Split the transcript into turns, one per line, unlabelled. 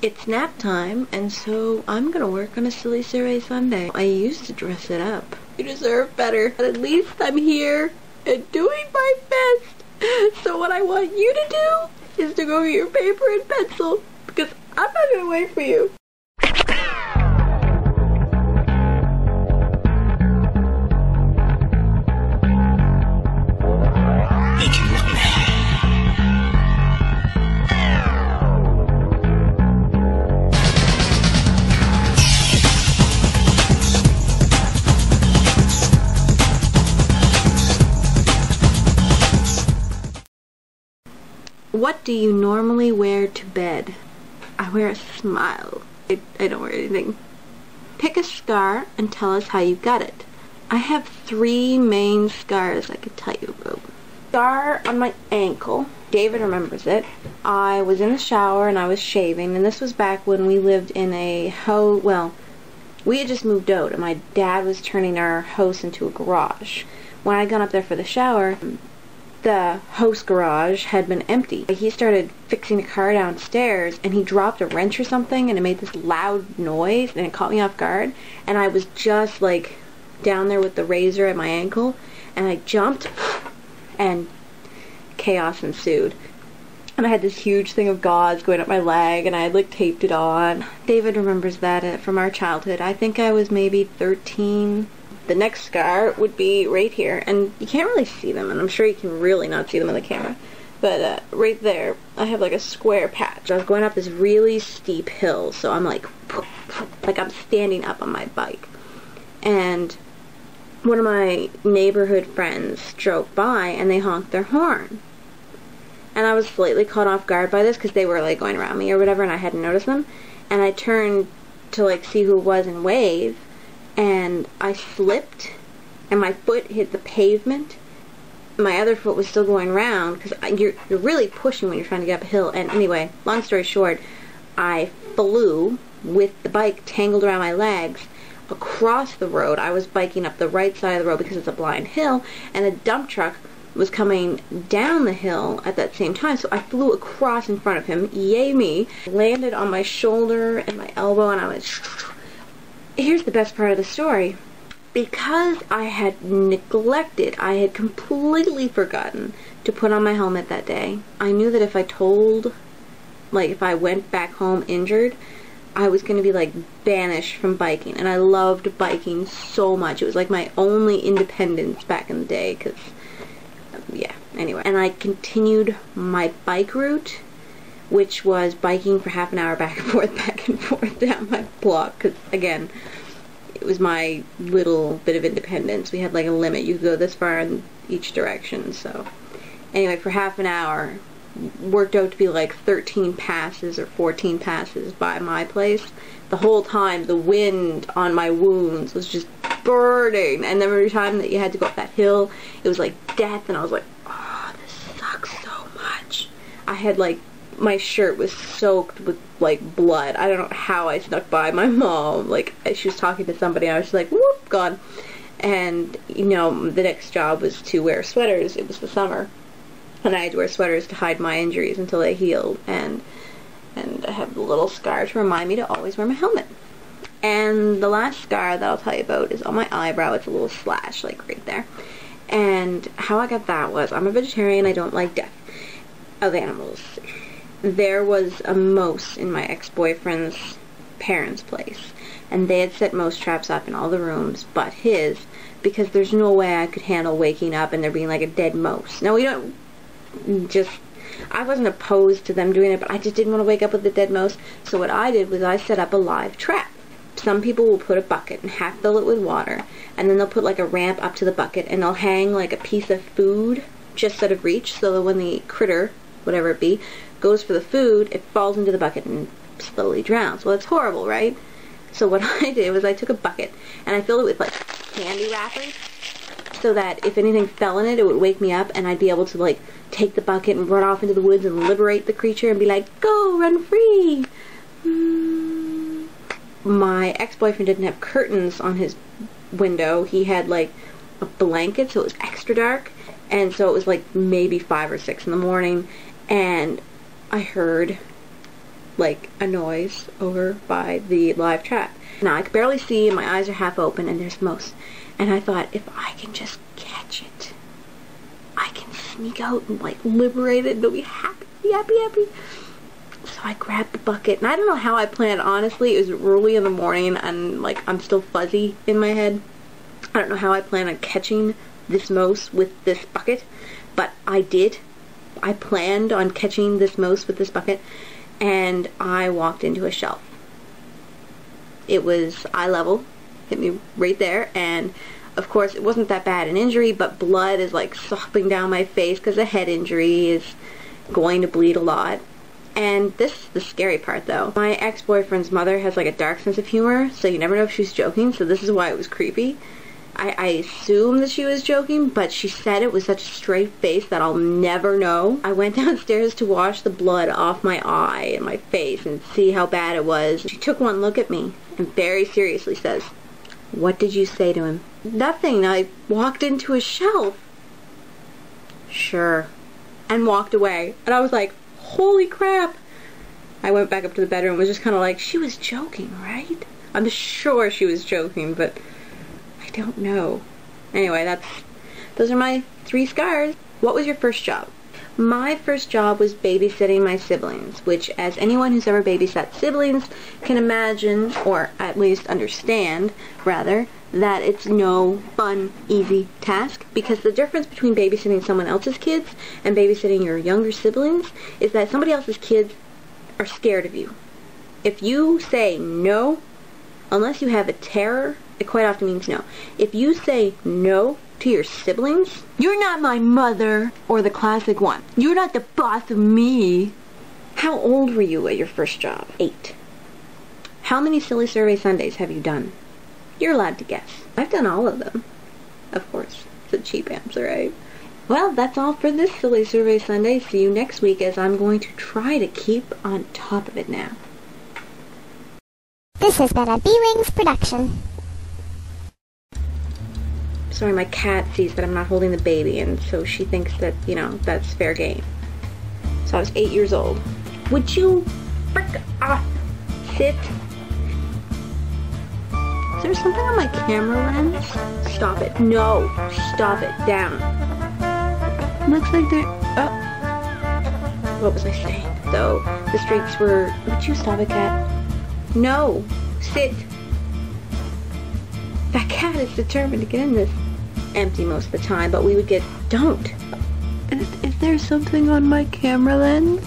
It's nap time, and so I'm gonna work on a Silly Survey Sunday. I used to dress it up. You deserve better, but at least I'm here and doing my best. So what I want you to do is to go get your paper and pencil, because I'm not gonna wait for you. What do you normally wear to bed? I wear a smile. I don't wear anything. Pick a scar and tell us how you got it. I have 3 main scars I could tell you about. Scar on my ankle. David remembers it. I was in the shower and I was shaving, and this was back when we lived in a we had just moved out and my dad was turning our house into a garage. When I'd gone up there for the shower, the house garage had been empty. He started fixing a car downstairs and he dropped a wrench or something and it made this loud noise and it caught me off guard, and I was just like down there with the razor at my ankle and I jumped and chaos ensued. And I had this huge thing of gauze going up my leg and I had like taped it on. David remembers that from our childhood. I think I was maybe 13. The next scar would be right here, and you can't really see them, and I'm sure you can really not see them in the camera, but right there, I have like a square patch. I was going up this really steep hill, so I'm like I'm standing up on my bike, and one of my neighborhood friends drove by, and they honked their horn, and I was slightly caught off guard by this, because they were like going around me or whatever, and I hadn't noticed them, and I turned to like see who it was and wave, and I slipped and my foot hit the pavement. My other foot was still going round, because you're really pushing when you're trying to get up a hill. And anyway, long story short, I flew with the bike tangled around my legs across the road. I was biking up the right side of the road because it's a blind hill, and a dump truck was coming down the hill at that same time, so I flew across in front of him. Yay me. Landed on my shoulder and my elbow, and I was... Here's the best part of the story. Because I had completely forgotten to put on my helmet that day, I knew that if I went back home injured, I was going to be like banished from biking. And I loved biking so much. It was like my only independence back in the day, because, yeah, anyway. And I continued my bike route, which was biking for half an hour back and forth down my block, because, again, it was my little bit of independence. We had like a limit. You could go this far in each direction, so anyway, for half an hour, worked out to be like 13 passes or 14 passes by my place. The whole time, the wind on my wounds was just burning, and every time that you had to go up that hill, it was like death, and I was like, oh, this sucks so much. I had like, my shirt was soaked with like blood. I don't know how I snuck by my mom. Like, she was talking to somebody, and I was just like, whoop, gone. And, you know, the next job was to wear sweaters. It was the summer, and I had to wear sweaters to hide my injuries until they healed. And I have a little scar to remind me to always wear my helmet. And the last scar that I'll tell you about is on my eyebrow. It's a little slash, like right there. And how I got that was, I'm a vegetarian. I don't like death of animals. There was a mouse in my ex-boyfriend's parents' place, and they had set mouse traps up in all the rooms but his, because there's no way I could handle waking up and there being like a dead mouse. Now, I wasn't opposed to them doing it, but I just didn't want to wake up with a dead mouse. So what I did was I set up a live trap. Some people will put a bucket and half fill it with water, and then they'll put like a ramp up to the bucket, and they'll hang like a piece of food just out of reach, so that when the critter, whatever it be, goes for the food, it falls into the bucket and slowly drowns. Well, it's horrible, right? So what I did was I took a bucket and I filled it with like candy wrappers, so that if anything fell in it, it would wake me up, and I'd be able to like take the bucket and run off into the woods and liberate the creature and be like, go, run free. My ex-boyfriend didn't have curtains on his window. He had like a blanket, so it was extra dark, and so it was like maybe 5 or 6 in the morning, and I heard like a noise over by the live chat. Now I can barely see and my eyes are half open and there's mouse. And I thought, if I can just catch it, I can sneak out and like liberate it and it'll be happy, happy, happy. So I grabbed the bucket and I don't know how I planned, honestly. It was early in the morning and like I'm still fuzzy in my head. I don't know how I planned on catching this mouse with this bucket, but I did. I planned on catching this mouse with this bucket and I walked into a shelf. It was eye level, hit me right there, and of course it wasn't that bad an injury, but blood is like sopping down my face because a head injury is going to bleed a lot. And this is the scary part though. My ex-boyfriend's mother has like a dark sense of humor, so you never know if she's joking, so this is why it was creepy. I assumed that she was joking, but she said it with such a straight face that I'll never know. I went downstairs to wash the blood off my eye and my face and see how bad it was. She took one look at me and very seriously says, "What did you say to him?" "Nothing. I walked into a shelf." "Sure." And walked away. And I was like, holy crap. I went back up to the bedroom and was just kind of like, she was joking, right? I'm sure she was joking, but I don't know. Anyway, those are my 3 scars. What was your first job? My first job was babysitting my siblings, which, as anyone who's ever babysat siblings can imagine, or at least understand, rather, that it's no fun, easy task, because the difference between babysitting someone else's kids and babysitting your younger siblings is that somebody else's kids are scared of you. If you say no, unless you have a terror, it quite often means no. If you say no to your siblings, "You're not my mother," or the classic one, "You're not the boss of me." How old were you at your first job? 8. How many Silly Survey Sundays have you done? You're allowed to guess. I've done all of them. Of course. It's a cheap answer, right? Well, that's all for this Silly Survey Sunday. See you next week, as I'm going to try to keep on top of it now.
This has been a bwings production.
Sorry, my cat sees that I'm not holding the baby, and so she thinks that, you know, that's fair game. So I was 8 years old. Would you frick off? Sit. Is there something on my camera lens? Stop it. No. Stop it. Down. Looks like there... Oh. What was I saying? Though, the streets were... Would you stop it, cat? No. Sit. That cat is determined to get in this. Empty most of the time, but we would get... Don't. Is there something on my camera lens?